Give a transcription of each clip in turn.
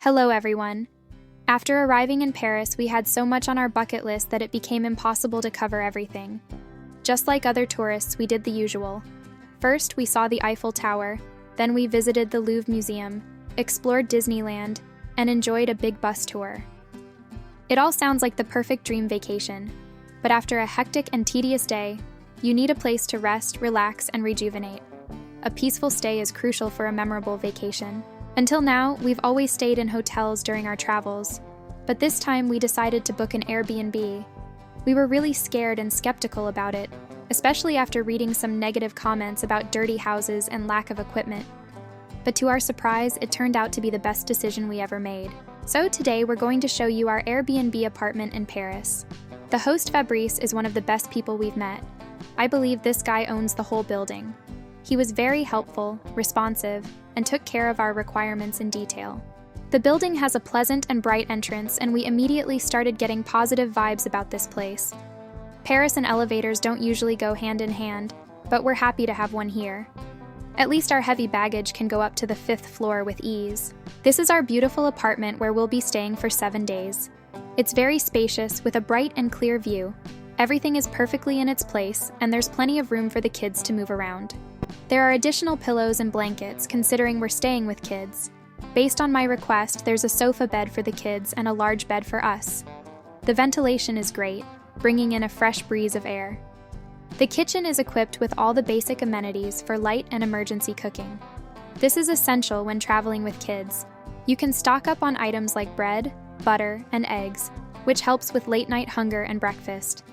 Hello, everyone. After arriving in Paris, we had so much on our bucket list that it became impossible to cover everything. Just like other tourists, we did the usual. First, we saw the Eiffel Tower, then we visited the Louvre Museum, explored Disneyland, and enjoyed a big bus tour. It all sounds like the perfect dream vacation, but after a hectic and tedious day, you need a place to rest, relax, and rejuvenate. A peaceful stay is crucial for a memorable vacation. Until now, we've always stayed in hotels during our travels, but this time we decided to book an Airbnb. We were really scared and skeptical about it, especially after reading some negative comments about dirty houses and lack of equipment. But to our surprise, it turned out to be the best decision we ever made. So today we're going to show you our Airbnb apartment in Paris. The host Fabrice is one of the best people we've met. I believe this guy owns the whole building. He was very helpful, responsive, and took care of our requirements in detail. The building has a pleasant and bright entrance, and we immediately started getting positive vibes about this place. Paris and elevators don't usually go hand in hand, but we're happy to have one here. At least our heavy baggage can go up to the 5th floor with ease. This is our beautiful apartment where we'll be staying for 7 days. It's very spacious with a bright and clear view. Everything is perfectly in its place, and there's plenty of room for the kids to move around. There are additional pillows and blankets, considering we're staying with kids. Based on my request, there's a sofa bed for the kids and a large bed for us. The ventilation is great, bringing in a fresh breeze of air. The kitchen is equipped with all the basic amenities for light and emergency cooking. This is essential when traveling with kids. You can stock up on items like bread, butter, and eggs, which helps with late-night hunger and breakfast.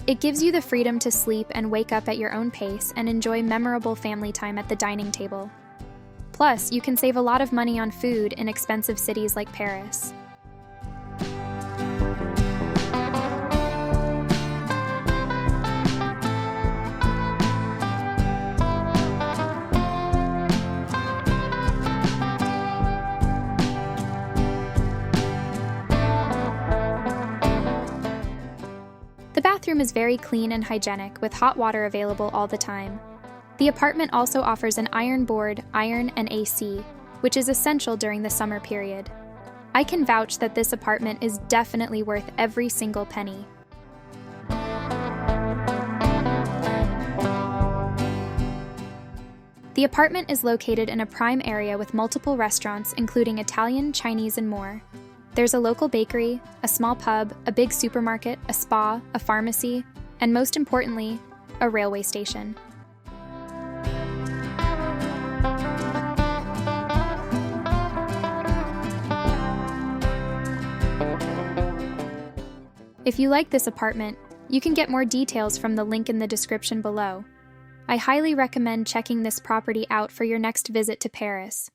It gives you the freedom to sleep and wake up at your own pace and enjoy memorable family time at the dining table. Plus, you can save a lot of money on food in expensive cities like Paris. The bathroom is very clean and hygienic, with hot water available all the time. The apartment also offers an iron board, iron, and AC, which is essential during the summer period. I can vouch that this apartment is definitely worth every single penny. The apartment is located in a prime area with multiple restaurants, including Italian, Chinese, and more. There's a local bakery, a small pub, a big supermarket, a spa, a pharmacy, and most importantly, a railway station. If you like this apartment, you can get more details from the link in the description below. I highly recommend checking this property out for your next visit to Paris.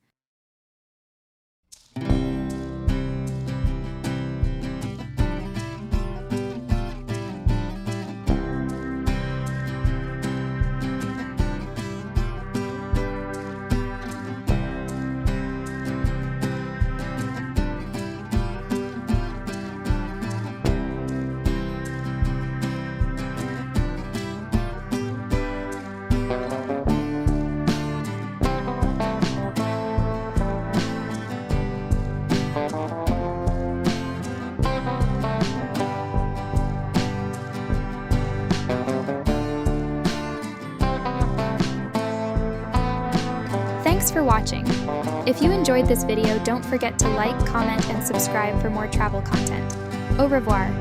Thanks for watching. If you enjoyed this video, don't forget to like, comment, and subscribe for more travel content. Au revoir.